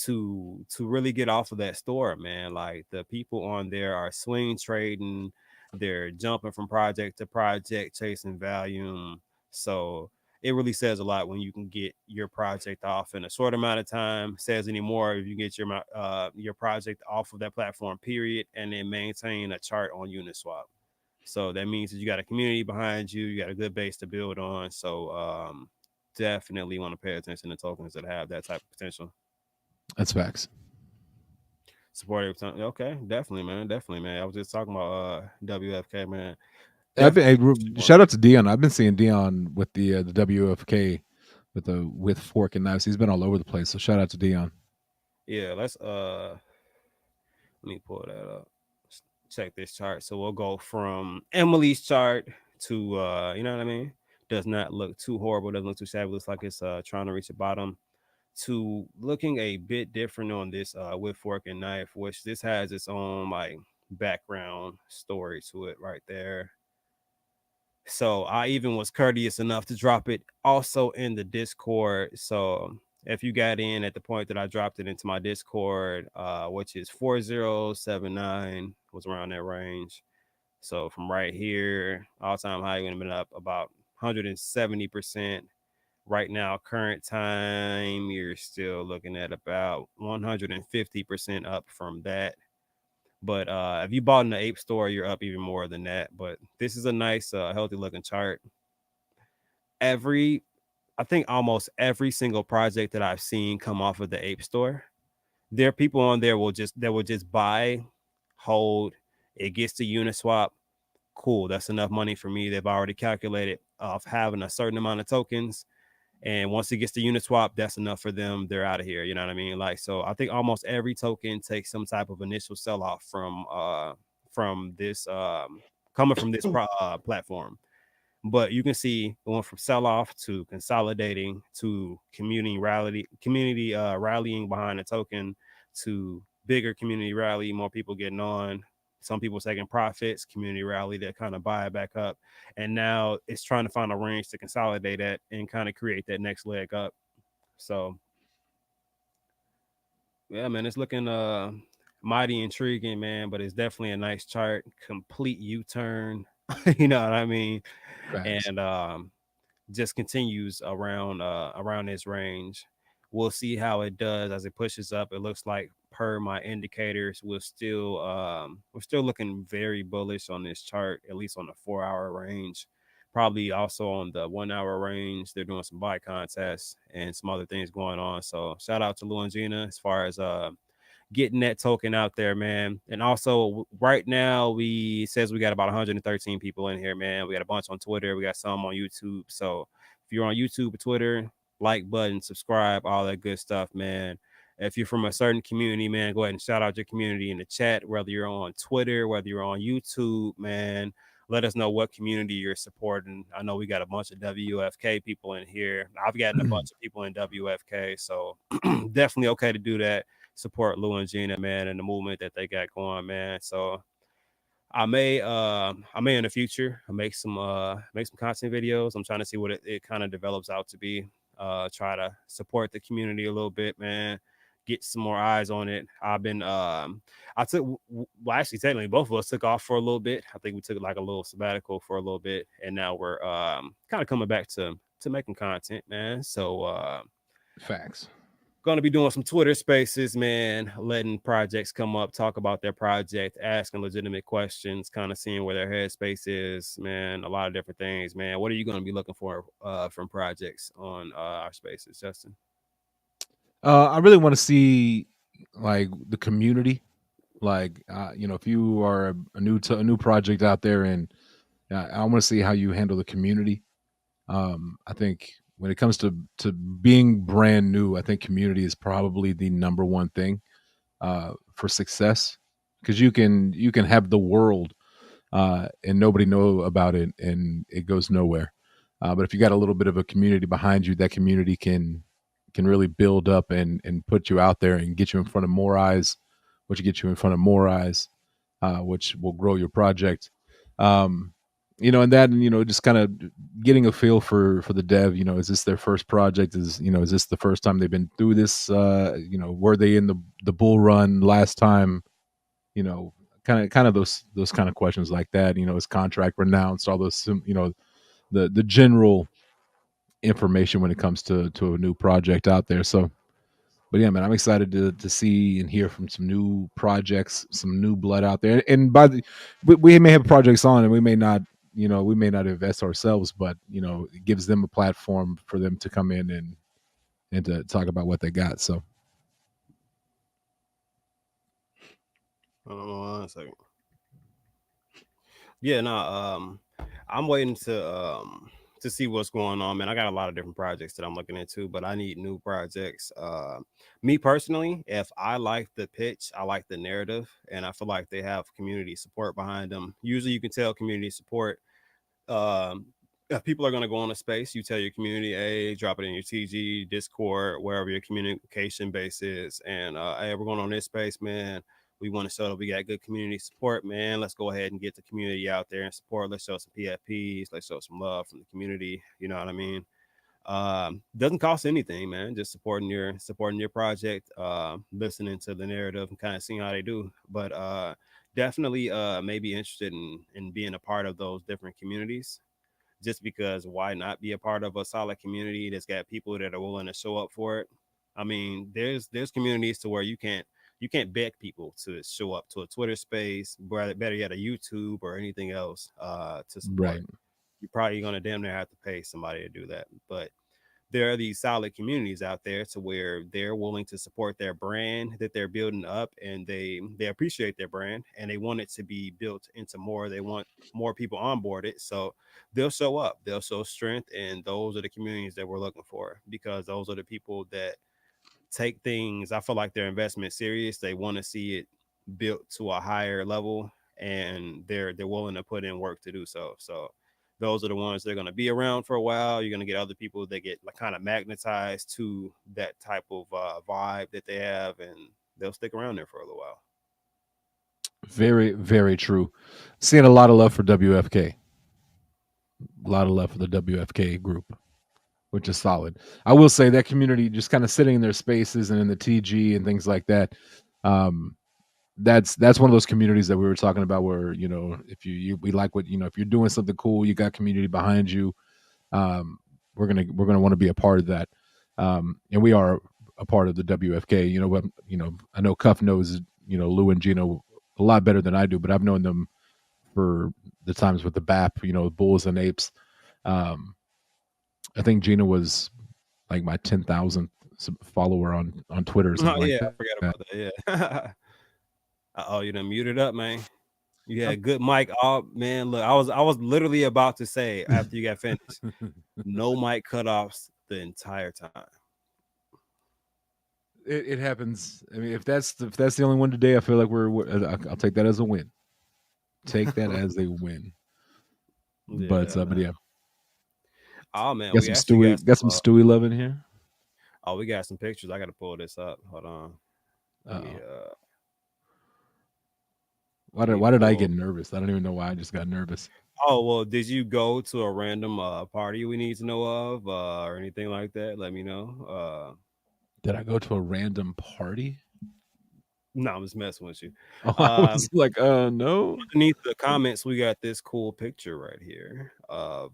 S1: to really get off of that store, man. Like the people on there are swing trading, they're jumping from project to project, chasing volume. So it really says a lot when you can get your project off in a short amount of time. Says anymore if you get your project off of that platform, period, and then maintain a chart on Uniswap. So that means that you got a community behind you, you got a good base to build on. So definitely want to pay attention to tokens that have that type of potential.
S2: That's facts.
S1: Support every time. Okay, definitely, man. Definitely, man. I was just talking about WFK, man.
S2: I've been
S1: Definitely.
S2: shout out to Dion. I've been seeing Dion with the WFK with fork and knives. He's been all over the place. So shout out to Dion.
S1: Yeah, let's let me pull that up. Check this chart. So we'll go from Emily's chart to you know what I mean? Does not look too horrible, doesn't look too shabby, looks like it's trying to reach the bottom, to looking a bit different on this with fork and knife, which this has its own like background story to it right there. So I even was courteous enough to drop it also in the Discord. So if you got in at the point that I dropped it into my Discord, which is 4079, was around that range. So from right here, all time high would have been up about 170%. Right now, current time, you're still looking at about 150% up from that. But if you bought in the Ape Store, you're up even more than that. But this is a nice, healthy looking chart. Every, I think almost every single project that I've seen come off of the Ape Store, there are people on there will just buy, hold. It gets to Uniswap. Cool, that's enough money for me. They've already calculated off having a certain amount of tokens. And once it gets to Uniswap, that's enough for them. They're out of here. You know what I mean? Like, so I think almost every token takes some type of initial sell off from this coming from this platform. But you can see going from sell off to consolidating to community rallying behind a token to bigger community rally, more people getting on. Some people taking profits, community rally that kind of buy it back up, and now it's trying to find a range to consolidate that and kind of create that next leg up. So yeah, man, it's looking mighty intriguing, man. But it's definitely a nice chart, complete U-turn. You know what I mean?
S2: Facts.
S1: And just continues around this range. We'll see how it does as it pushes up. It looks like per my indicators, we're still looking very bullish on this chart, at least on the 4 hour range. Probably also on the 1 hour range. They're doing some buy contests and some other things going on. So shout out to Luangina as far as getting that token out there, man. And also right now we says we got about 113 people in here, man. We got a bunch on Twitter, we got some on YouTube. So if you're on YouTube or Twitter, like button, subscribe, all that good stuff, man. If you're from a certain community, man, go ahead and shout out your community in the chat, whether you're on Twitter, whether you're on YouTube, man. Let us know what community you're supporting. I know we got a bunch of WFK people in here. I've gotten a bunch of people in WFK, so definitely okay to do that. support Lou and Gina, man, and the movement that they got going, man. So I may in the future make some content videos. I'm trying to see what it kind of develops out to be. Try to support the community a little bit, man. Get some more eyes on it. I've been I took well actually technically both of us took off for a little bit. I think we took like a little sabbatical for a little bit, and now we're kind of coming back to making content, man. So
S2: Facts.
S1: going to be doing some Twitter spaces, man, letting projects come up, talk about their project, asking legitimate questions, kind of seeing where their headspace is, man. A lot of different things, man. What are you going to be looking for from projects on our spaces, Justin?
S2: I really want to see like the community, like if you are a new project out there, and I want to see how you handle the community. I think when it comes to being brand new, I think community is probably the number one thing for success, because you can have the world and nobody know about it and it goes nowhere. But if you got a little bit of a community behind you, that community can really build up and put you out there and get you in front of more eyes, which get you in front of more eyes, which will grow your project. And that, just kind of getting a feel for the dev. Is this their first project? Is this the first time they've been through this? Were they in the bull run last time? Kind of those kind of questions like that. Is contract renounced? All those, the general information when it comes to a new project out there. So, but yeah, man, I'm excited to see and hear from some new projects, some new blood out there. And we may have projects on, and we may not invest ourselves, but it gives them a platform for them to come in and to talk about what they got. So
S1: Hold on 1 second. Yeah, no, I'm waiting to see what's going on, man. I got a lot of different projects that I'm looking into, but I need new projects. Me personally, if I like the pitch, I like the narrative, and I feel like they have community support behind them. Usually, you can tell community support. If people are going to go on a space, you tell your community, hey, drop it in your TG, Discord, wherever your communication base is, and hey, we're going on this space, man. We want to show that we got good community support, man. Let's go ahead and get the community out there and support. Let's show some PFPs. Let's show some love from the community. You know what I mean? Doesn't cost anything, man. Just supporting your project, listening to the narrative and kind of seeing how they do. But definitely maybe interested in being a part of those different communities. Just because why not be a part of a solid community that's got people that are willing to show up for it? I mean, there's communities to where you can't beg people to show up to a Twitter space, better yet, a YouTube or anything else to support.
S2: right,
S1: You're probably going to damn near have to pay somebody to do that. But there are these solid communities out there to where they're willing to support their brand that they're building up, and they appreciate their brand and they want it to be built into more. They want more people on board it. So they'll show up, they'll show strength, and those are the communities that we're looking for, because those are the people that take things, I feel like their investment serious. They want to see it built to a higher level, and they're willing to put in work to do so. So those are the ones that are going to be around for a while. You're going to get other people that get like kind of magnetized to that type of vibe that they have, and they'll stick around there for a little while.
S2: very, very true. Seeing a lot of love for WFK, a lot of love for the WFK group, which is solid. I will say that community just kind of sitting in their spaces and in the TG and things like that. That's one of those communities that we were talking about where, if we like what, if you're doing something cool, you got community behind you. We're going to want to be a part of that. And we are a part of the WFK. I know Cuff knows, Lou and Gino a lot better than I do, but I've known them for the times with the BAP, Bulls and Apes. I think Gina was like my 10,000th follower on Twitter or something
S1: Yeah,
S2: like
S1: I forgot about that. Yeah. Oh, you done muted up, man. You had a good mic. Oh man, look, I was literally about to say after you got finished, no mic cutoffs the entire time.
S2: It happens. I mean, if that's the only one today, I feel like I'll take that as a win. Take that as a win.
S1: Yeah,
S2: But yeah,
S1: oh man,
S2: got
S1: we
S2: some
S1: actually
S2: Stewie, got some Stewie love in here.
S1: oh, we got some pictures. I got to pull this up. Hold on.
S2: Uh-oh.
S1: Yeah.
S2: Why did I get nervous? I don't even know why I just got nervous.
S1: Oh, well, did you go to a random party we need to know of or anything like that? Let me know.
S2: Did I go to a random party?
S1: No, I'm just messing with you.
S2: Oh, I was
S1: Um,
S2: like, no.
S1: Underneath the comments, we got this cool picture right here of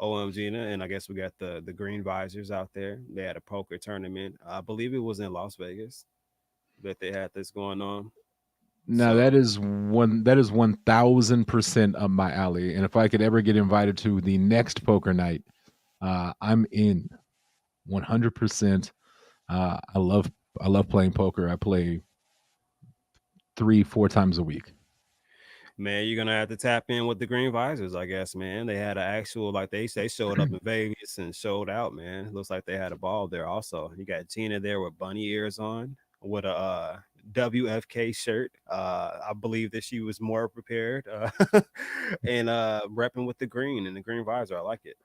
S1: OMG, and I guess we got the green visors out there. They had a poker tournament. I believe it was in Las Vegas that they had this going on.
S2: Now
S1: So,
S2: that is 1000% up my alley. And if I could ever get invited to the next poker night, I'm in 100%. I love playing poker. I play 3-4 times a week.
S1: man, you're gonna have to tap in with the green visors, I guess, man. They had an actual like they showed up in Vegas and showed out, man. Looks like they had a ball there also. You got Tina there with bunny ears on with a WFK shirt. I believe that she was more prepared and repping with the green and the green visor. I like it.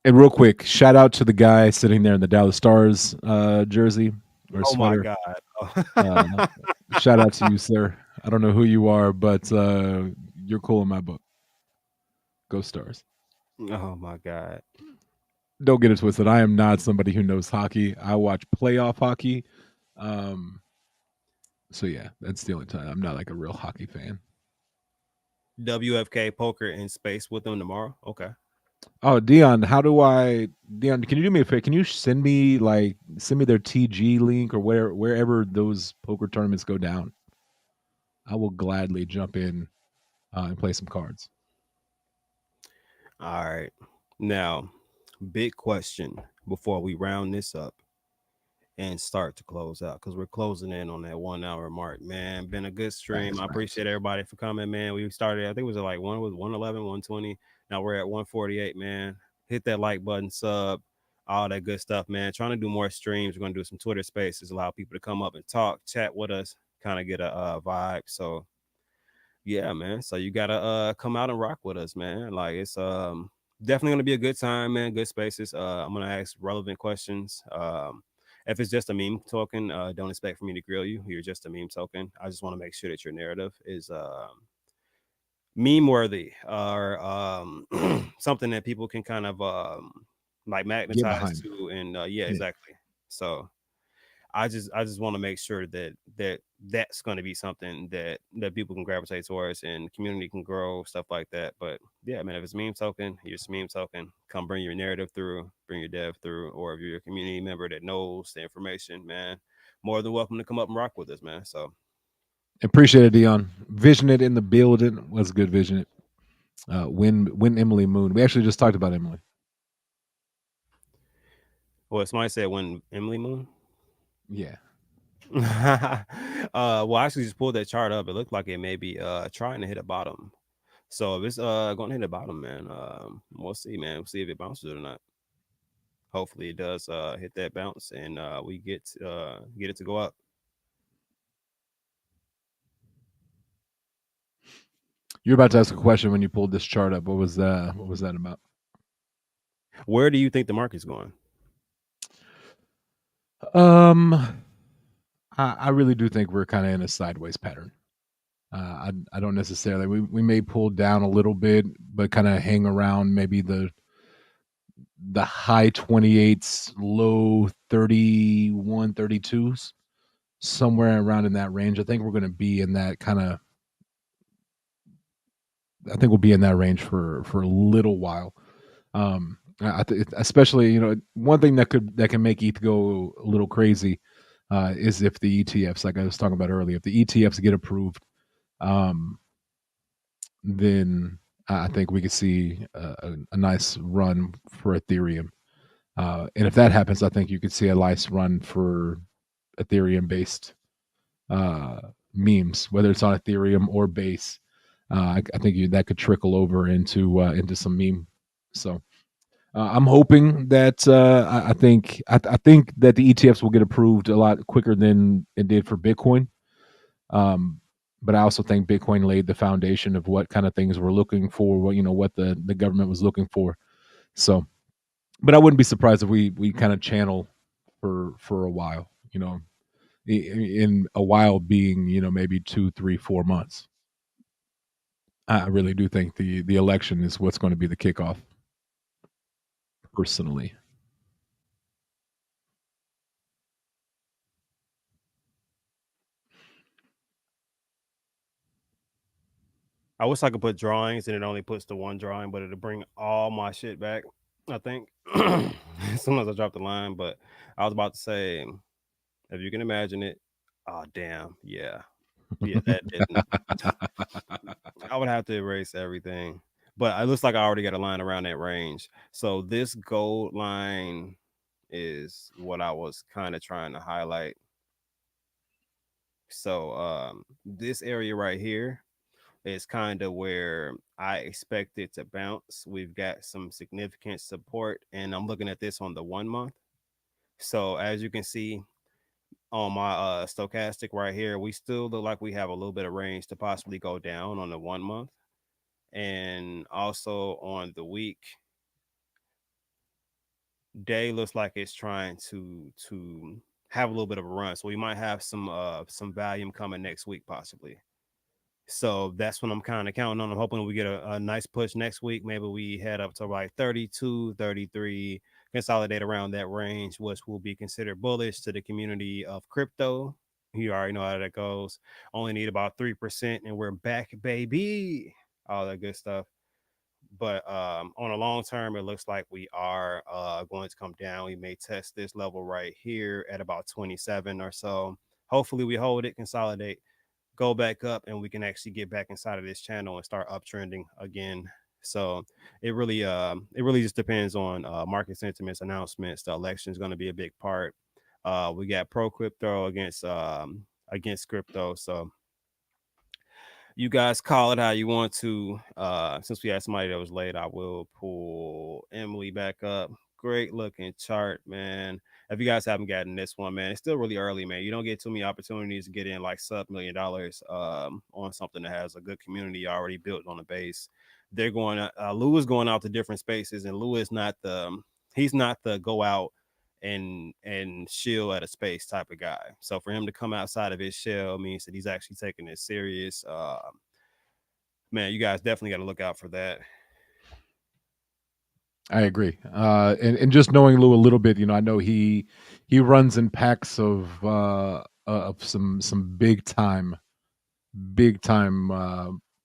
S2: And real quick, shout out to the guy sitting there in the Dallas Stars jersey or
S1: Oh my
S2: sweater.
S1: god.
S2: Shout out to you, sir. I don't know who you are, but you're cool in my book. Go Stars.
S1: Oh my god.
S2: Don't get it twisted. I am not somebody who knows hockey. I watch playoff hockey. So yeah, that's the only time. I'm not like a real hockey fan.
S1: WFK poker in space with them tomorrow. Okay.
S2: Oh, Dion, Dion, can you do me a favor? Can you send me their TG link or wherever those poker tournaments go down? I will gladly jump in and play some cards.
S1: All right. Now, big question before we round this up and start to close out because we're closing in on that 1 hour mark, man. Been a good stream.
S2: Facts,
S1: I
S2: facts.
S1: appreciate everybody for coming, man. We started, I think it was like 111, 120. Now we're at 148, man. Hit that like button, sub, all that good stuff, man. Trying to do more streams. We're going to do some Twitter spaces, allow people to come up and talk, chat with us, kind of get a vibe. So, yeah, man. So you gotta come out and rock with us, man. Like it's definitely gonna be a good time, man. Good spaces. I'm gonna ask relevant questions. If it's just a meme token, don't expect for me to grill you. You're just a meme token. I just want to make sure that your narrative is meme worthy or something that people can kind of like
S2: Get
S1: magnetize
S2: behind.
S1: to and yeah,
S2: Yeah.
S1: exactly. So I just want to make sure that's going to be something that people can gravitate towards and community can grow, stuff like that. But yeah, man, if it's meme token, you're just meme token. Come bring your narrative through, bring your dev through, or if you're a community member that knows the information, man, more than welcome to come up and rock with us, man. So
S2: Appreciate it, Dion. Vision it in the building. Was good vision it. Win Emily Moon. We actually just talked about Emily.
S1: well, somebody said when Emily Moon.
S2: Yeah.
S1: Well, I actually just pulled that chart up. It looked like it may be trying to hit a bottom. So if it's going to hit the bottom, man, we'll see, man. We'll see if it bounces or not. Hopefully it does hit that bounce and we get it to go up.
S2: You're about to ask a question when you pulled this chart up. What was that about?
S1: Where do you think the market's going?
S2: I really do think we're kind of in a sideways pattern. I don't necessarily. We may pull down a little bit, but kind of hang around maybe the high 28s, low 31, 32s, somewhere around in that range. I think we're going to be in that kind of. I think we'll be in that range for a little while. Especially one thing that can make ETH go a little crazy is if the ETFs, like I was talking about earlier, if the ETFs get approved, then I think we could see a nice run for Ethereum. And if that happens, I think you could see a nice run for Ethereum-based memes, whether it's on Ethereum or Base. I think that could trickle over into some meme. So I'm hoping that I think that the ETFs will get approved a lot quicker than it did for Bitcoin. But I also think Bitcoin laid the foundation of what kind of things we're looking for, what the government was looking for. So, but I wouldn't be surprised if we kind of channel for a while. in a while being, maybe 2, 3, 4 months. I really do think the election is what's going to be the kickoff, personally.
S1: I wish I could put drawings and it only puts the one drawing, but it'll bring all my shit back. I think as soon as I drop the line, but I was about to say, if you can imagine it, oh damn, yeah, yeah, that didn't. I would have to erase everything, but it looks like I already got a line around that range. So this gold line is what I was kind of trying to highlight. So this area right here is kind of where I expect it to bounce. We've got some significant support, and I'm looking at this on the 1 month. So as you can see on my stochastic right here, we still look like we have a little bit of range to possibly go down on the 1 month, and also on the week. Day looks like it's trying to have a little bit of a run, so we might have some volume coming next week possibly. So that's what I'm kind of counting on. I'm hoping we get a nice push next week. Maybe we head up to like 32, 33, consolidate around that range, which will be considered bullish to the community of crypto. You already know how that goes. Only need about 3%, and we're back, baby. All that good stuff. But on a long term, it looks like we are going to come down. We may test this level right here at about 27 or so. Hopefully, we hold it, consolidate, go back up, and we can actually get back inside of this channel and start uptrending again. So it really just depends on market sentiments, announcements. The election is going to be a big part. We got pro crypto against crypto. So you guys call it how you want to. Since we had somebody that was late, I will pull Emily back up. Great looking chart, man. If you guys haven't gotten this one, man, it's still really early, man. You don't get too many opportunities to get in like sub $1 million on something that has a good community already built on the base. They're going. Lou is going out to different spaces, and Lou is not he's not the go out and chill at a space type of guy. So for him to come outside of his shell means that he's actually taking it serious. Man, you guys definitely got to look out for that.
S2: I agree. And just knowing Lou a little bit, I know he runs in packs of some big time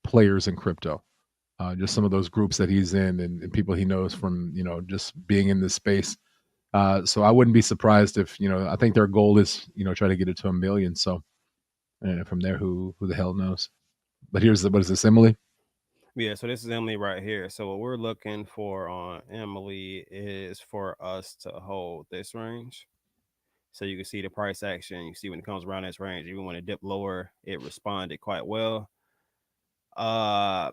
S2: players in crypto. Just some of those groups that he's in, and people he knows from just being in this space. So I wouldn't be surprised if I think their goal is try to get it to 1 million. So and from there, who the hell knows? But here's what is this, Emily?
S1: Yeah, so this is Emily right here. So what we're looking for on Emily is for us to hold this range. So you can see the price action. You see when it comes around this range, even when it dipped lower, it responded quite well. Uh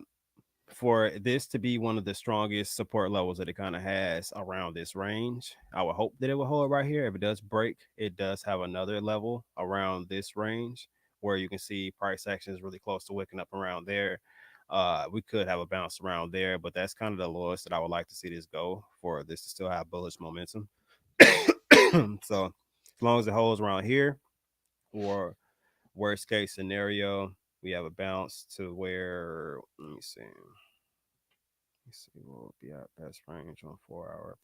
S1: for this to be one of the strongest support levels that it kind of has around this range, I would hope that it will hold right here. If it does break, it does have another level around this range where you can see price action is really close to wicking up around there. We could have a bounce around there, but that's kind of the lowest that I would like to see this go for this to still have bullish momentum. So as long as it holds around here, or worst case scenario, we have a bounce to where, let me see. Let's see what would be our best range on 4 hour.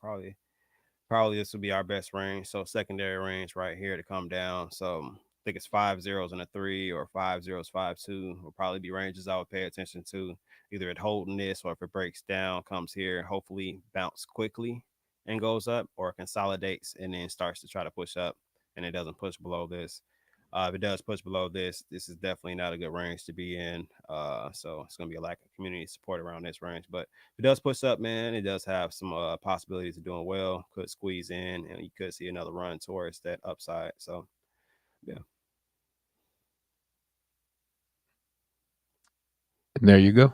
S1: Probably this would be our best range. So secondary range right here to come down. So I think it's 5 zeros and a 3, or 5 zeros, 5 2 will probably be ranges I would pay attention to. Either it holding this, or if it breaks down, comes here, hopefully bounce quickly and goes up, or consolidates and then starts to try to push up and it doesn't push below this. If it does push below this, this is definitely not a good range to be in. So it's going to be a lack of community support around this range. But if it does push up, man, it does have some possibilities of doing well. Could squeeze in, and you could see another run towards that upside. So, yeah.
S2: And there you go.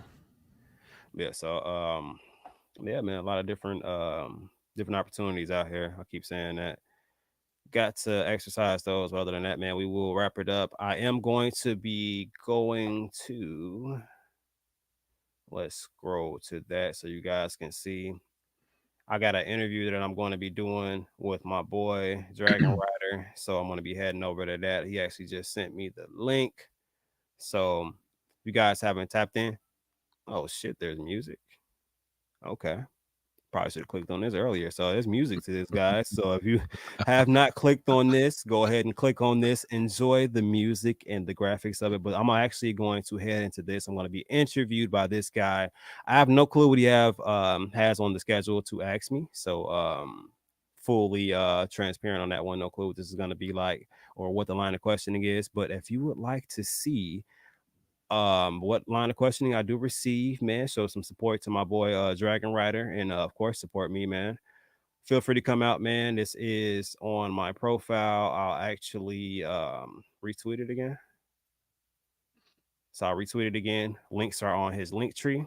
S1: Yeah. So, yeah, man, a lot of different opportunities out here. I keep saying that. Got to exercise those. Other than that, man, we will wrap it up. I am going to be going to, let's scroll to that so you guys can see. I got an interview that I'm going to be doing with my boy Dragon Rider. So I'm going to be heading over to that. He actually just sent me the link. So you guys haven't tapped in. Oh shit, there's music. Okay. Probably should have clicked on this earlier. So there's music to this, guys. So if you have not clicked on this, go ahead and click on this. Enjoy the music and the graphics of it. But I'm actually going to head into this. I'm going to be interviewed by this guy. I have no clue what he has on the schedule to ask me. So fully transparent on that one. No clue what this is going to be like or what the line of questioning is. But if you would like to see what line of questioning I do receive, man, show some support to my boy Dragon Rider, and of course support me, man. Feel free to come out, man. This is on my profile. I'll actually retweet it again. So I'll retweet it again. Links are on his link tree.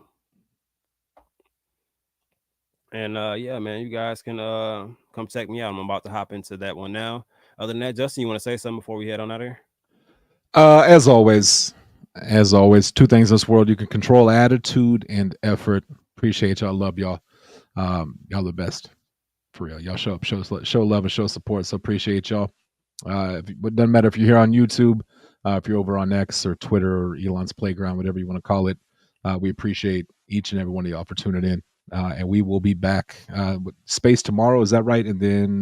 S1: And yeah, man, you guys can come check me out. I'm about to hop into that one now. Other than that, Justin, you want to say something before we head on out of here?
S2: As always, two things in this world: you can control attitude and effort. Appreciate y'all, love y'all. Y'all the best for real. Y'all show up, show love, and show support. So appreciate y'all. It doesn't matter if you're here on YouTube, if you're over on X or Twitter or Elon's Playground, whatever you want to call it. We appreciate each and every one of y'all for tuning in. And we will be back with Space tomorrow. Is that right? And then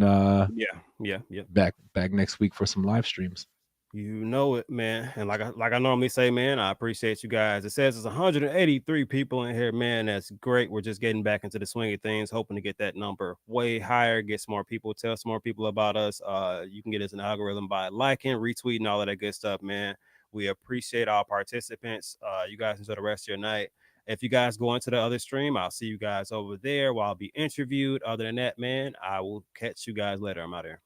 S1: yeah.
S2: Back next week for some live streams.
S1: You know it, man. And like I normally say, man, I appreciate you guys. It says there's 183 people in here, man. That's great. We're just getting back into the swing of things, hoping to get that number way higher, get some more people, tell some more people about us. You can get us an algorithm by liking, retweeting, all of that good stuff, man. We appreciate all participants. You guys enjoy the rest of your night. If you guys go into the other stream, I'll see you guys over there while I'll be interviewed. Other than that, man, I will catch you guys later. I'm out here.